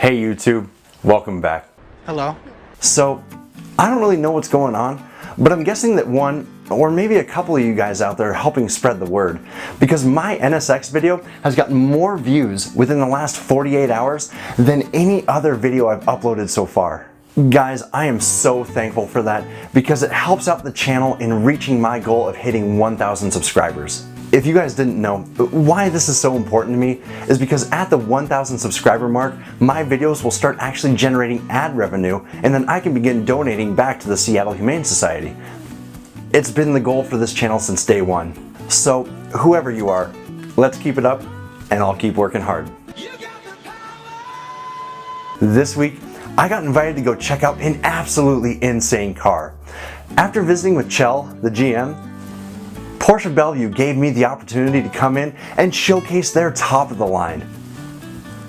Hey YouTube, welcome back. Hello. So, I don't really know what's going on, but I'm guessing that one, or maybe a couple of you guys out there are helping spread the word, because my NSX video has gotten more views within the last 48 hours than any other video I've uploaded so far. Guys, I am so thankful for that because it helps out the channel in reaching my goal of hitting 1,000 subscribers. If you guys didn't know, why this is so important to me is because at the 1,000 subscriber mark, my videos will start actually generating ad revenue, and then I can begin donating back to the Seattle Humane Society. It's been the goal for this channel since day one. So whoever you are, let's keep it up and I'll keep working hard. This week, I got invited to go check out an absolutely insane car. After visiting with Chell, the GM, Porsche Bellevue gave me the opportunity to come in and showcase their top of the line.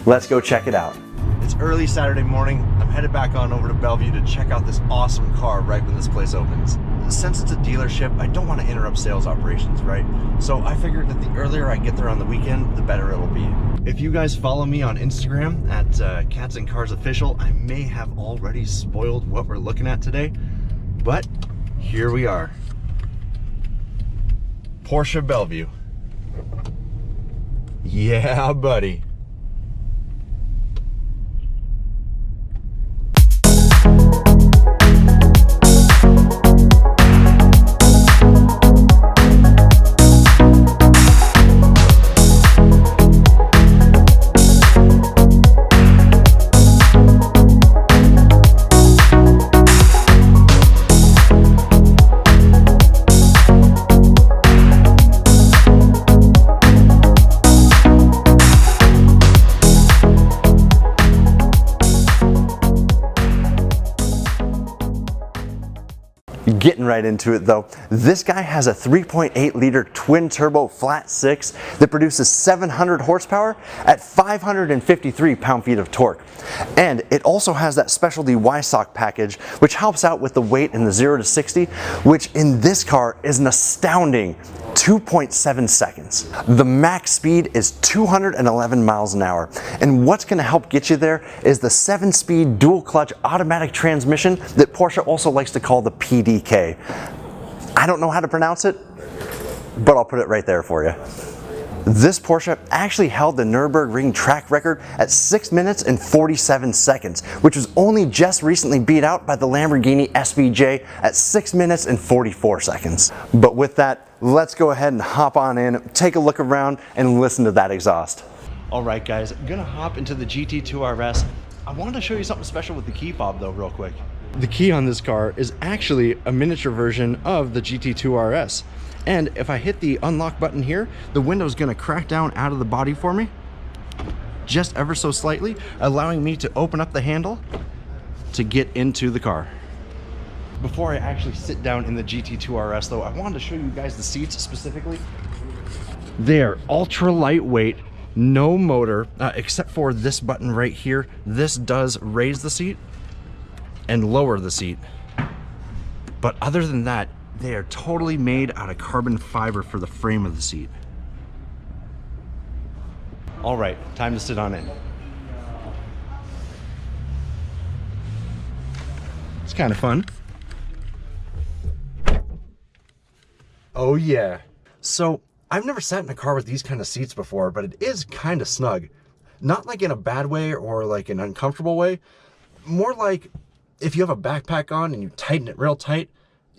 Let's go check it out. It's early Saturday morning. I'm headed back on over to Bellevue to check out this awesome car right when this place opens. Since it's a dealership, I don't want to interrupt sales operations, right? So I figured that the earlier I get there on the weekend, the better it'll be. If you guys follow me on Instagram at CatsAndCars Official, I may have already spoiled what we're looking at today, but here we are. Porsche Bellevue. Yeah, buddy. Getting right into it though, this guy has a 3.8 liter twin turbo flat six that produces 700 horsepower at 553 pound-feet of torque. And it also has that specialty Y-Sock package, which helps out with the weight in the 0 to 60, which in this car is an astounding 2.7 seconds. The max speed is 211 miles an hour. And what's gonna help get you there is the 7-speed dual clutch automatic transmission that Porsche also likes to call the Pdk. I don't know how to pronounce it, but I'll put it right there for you. This Porsche actually held the Nürburgring track record at 6 minutes and 47 seconds, which was only just recently beat out by the Lamborghini SVJ at 6 minutes and 44 seconds. But with that, let's go ahead and hop on in, take a look around, and listen to that exhaust. All right, guys, I'm gonna hop into the GT2 RS. I wanted to show you something special with the key fob though, real quick. The key on this car is actually a miniature version of the GT2 RS. And if I hit the unlock button here, the window's gonna crack down out of the body for me, just ever so slightly, allowing me to open up the handle to get into the car. Before I actually sit down in the GT2 RS though, I wanted to show you guys the seats specifically. They're ultra lightweight, no motor, except for this button right here. This does raise the seat and lower the seat. But other than that, they are totally made out of carbon fiber for the frame of the seat. All right, time to sit on in. It's kind of fun. Oh yeah. So I've never sat in a car with these kind of seats before, but it is kind of snug. Not like in a bad way or like an uncomfortable way. More like if you have a backpack on and you tighten it real tight,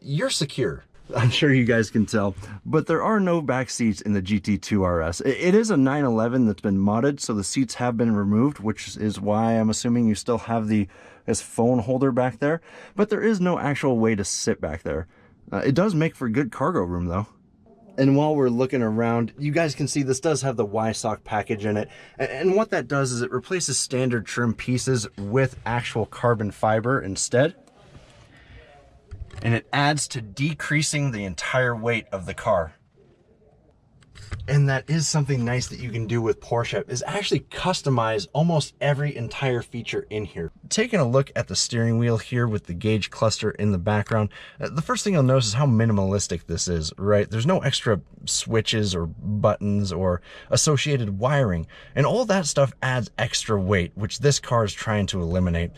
you're secure. I'm sure you guys can tell, but there are no back seats in the GT2 RS. It is a 911 that's been modded, so the seats have been removed, which is why I'm assuming you still have this phone holder back there, but there is no actual way to sit back there. It does make for good cargo room though. And while we're looking around, you guys can see this does have the Y-Sock package in it. And what that does is it replaces standard trim pieces with actual carbon fiber instead. And it adds to decreasing the entire weight of the car. And that is something nice that you can do with Porsche, is actually customize almost every entire feature in here. Taking a look at the steering wheel here with the gauge cluster in the background, the first thing you'll notice is how minimalistic this is, right? There's no extra switches or buttons or associated wiring, and all that stuff adds extra weight, which this car is trying to eliminate.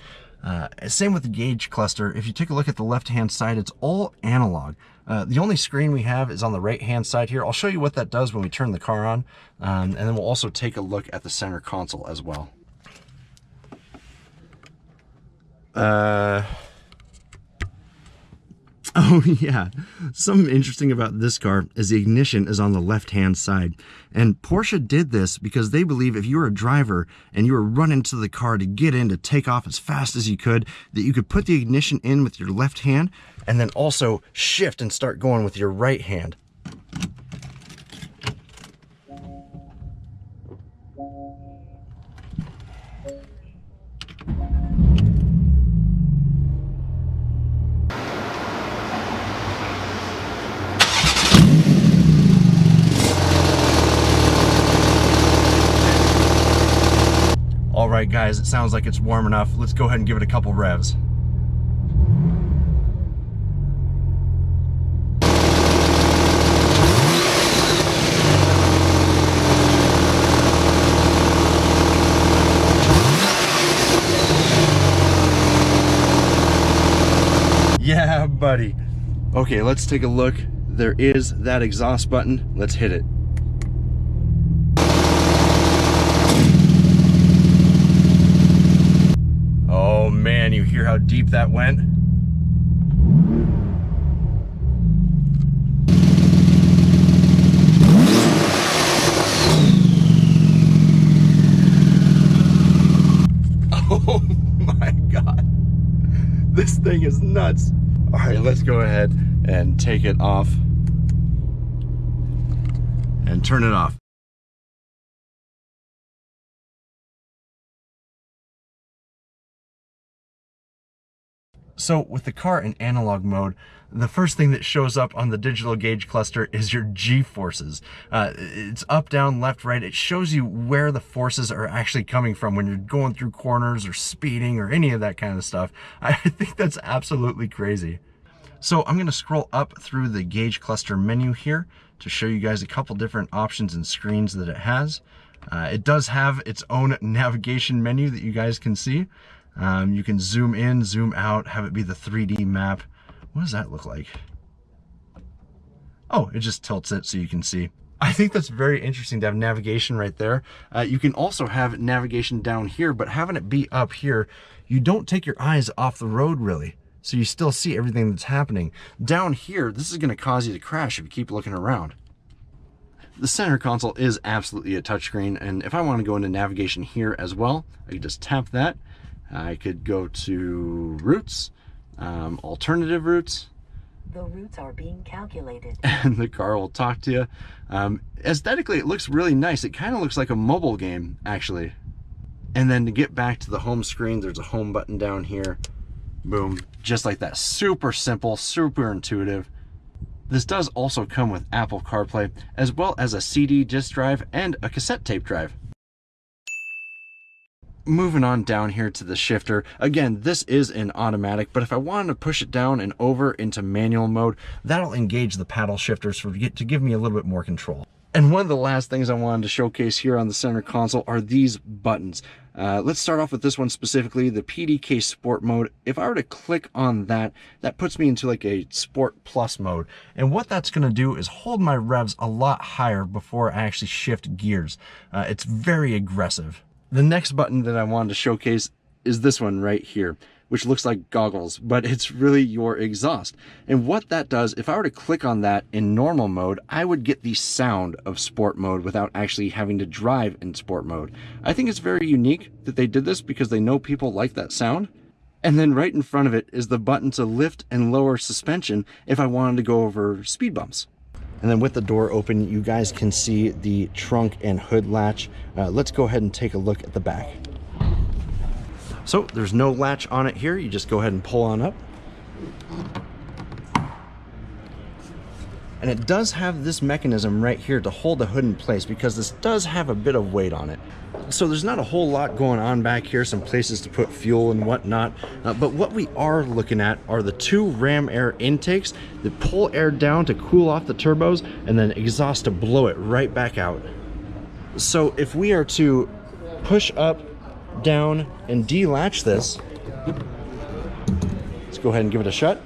Same with the gauge cluster. If you take a look at the left-hand side, it's all analog. The only screen we have is on the right-hand side here. I'll show you what that does when we turn the car on, and then we'll also take a look at the center console as well. Oh yeah, something interesting about this car is the ignition is on the left-hand side. And Porsche did this because they believe if you were a driver and you were running to the car to get in to take off as fast as you could, that you could put the ignition in with your left hand and then also shift and start going with your right hand. All right, guys, it sounds like it's warm enough. Let's go ahead and give it a couple revs. Yeah, buddy. Okay, let's take a look. There is that exhaust button. Let's hit it. Oh man, you hear how deep that went? Oh my God. This thing is nuts. All right, let's go ahead and take it off and turn it off. So with the car in analog mode, the first thing that shows up on the digital gauge cluster is your G-forces. It's up, down, left, right. It shows you where the forces are actually coming from when you're going through corners or speeding or any of that kind of stuff. I think that's absolutely crazy. So I'm going to scroll up through the gauge cluster menu here to show you guys a couple different options and screens that it has. It does have its own navigation menu that you guys can see. You can zoom in, zoom out, have it be the 3D map. What does that look like? Oh, it just tilts it so you can see. I think that's very interesting to have navigation right there. You can also have navigation down here, but having it be up here, you don't take your eyes off the road really. So you still see everything that's happening. Down here, this is going to cause you to crash if you keep looking around. The center console is absolutely a touchscreen, and if I want to go into navigation here as well, I could just tap that. I could go to routes, alternative routes. The routes are being calculated. And the car will talk to you. Aesthetically, it looks really nice. It kind of looks like a mobile game, actually. And then to get back to the home screen, there's a home button down here. Boom, just like that. Super simple, super intuitive. This does also come with Apple CarPlay, as well as a CD disc drive and a cassette tape drive. Moving on down here to the shifter. Again, this is in automatic, but if I wanted to push it down and over into manual mode, that'll engage the paddle shifters to give me a little bit more control. And one of the last things I wanted to showcase here on the center console are these buttons. Let's start off with this one specifically, the Pdk Sport Mode. If I were to click on that, that puts me into like a Sport Plus mode. And what that's going to do is hold my revs a lot higher before I actually shift gears. It's very aggressive. The next button that I wanted to showcase is this one right here, which looks like goggles, but it's really your exhaust. And what that does, if I were to click on that in normal mode, I would get the sound of sport mode without actually having to drive in sport mode. I think it's very unique that they did this because they know people like that sound. And then right in front of it is the button to lift and lower suspension if I wanted to go over speed bumps. And then with the door open, you guys can see the trunk and hood latch. Let's go ahead and take a look at the back. So there's no latch on it here. You just go ahead and pull on up. And it does have this mechanism right here to hold the hood in place because this does have a bit of weight on it. So there's not a whole lot going on back here, some places to put fuel and whatnot. But what we are looking at are the two ram air intakes that pull air down to cool off the turbos and then exhaust to blow it right back out. So if we are to push up, down, and delatch this, let's go ahead and give it a shut.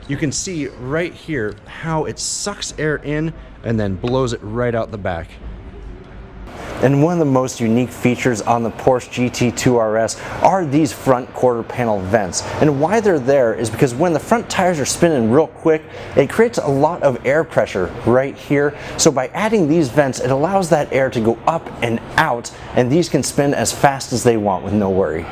You can see right here how it sucks air in and then blows it right out the back. And one of the most unique features on the Porsche GT2 RS are these front quarter panel vents. And why they're there is because when the front tires are spinning real quick, it creates a lot of air pressure right here. So by adding these vents, it allows that air to go up and out, and these can spin as fast as they want with no worry.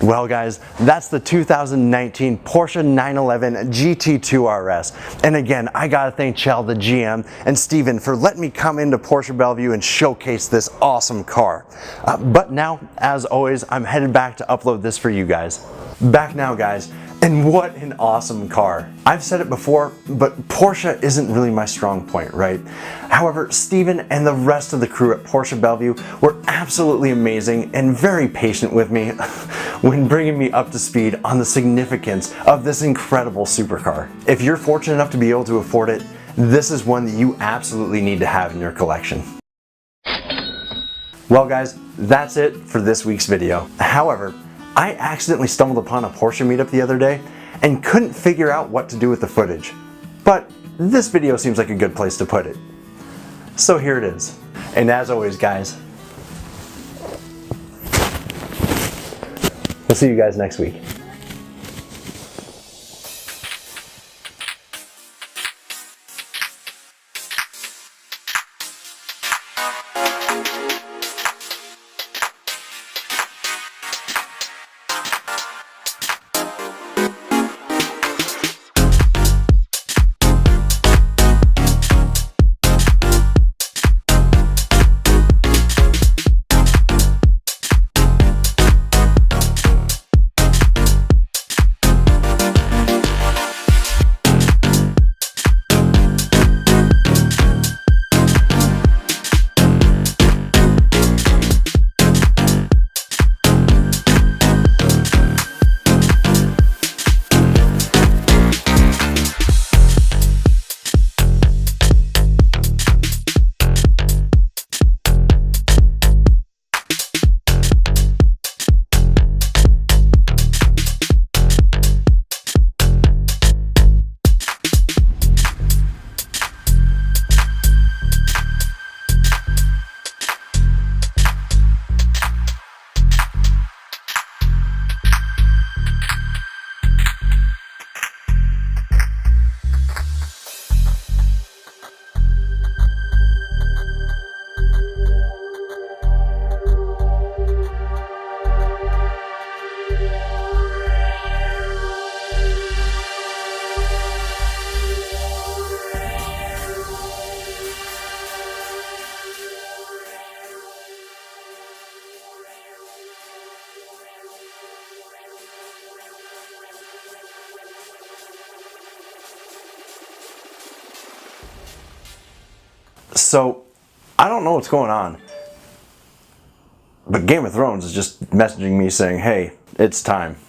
Well guys, that's the 2019 Porsche 911 GT2 RS. And again, I gotta thank Chell, the GM, and Steven for letting me come into Porsche Bellevue and showcase this awesome car. But now, as always, I'm headed back to upload this for you guys. Back now guys, and what an awesome car. I've said it before, but Porsche isn't really my strong point, right? However, Steven and the rest of the crew at Porsche Bellevue were absolutely amazing and very patient with me when bringing me up to speed on the significance of this incredible supercar. If you're fortunate enough to be able to afford it, this is one that you absolutely need to have in your collection. Well guys, that's it for this week's video. However, I accidentally stumbled upon a Porsche meetup the other day and couldn't figure out what to do with the footage. But this video seems like a good place to put it. So here it is. And as always guys, we'll see you guys next week. So, I don't know what's going on, but Game of Thrones is just messaging me saying, hey, it's time.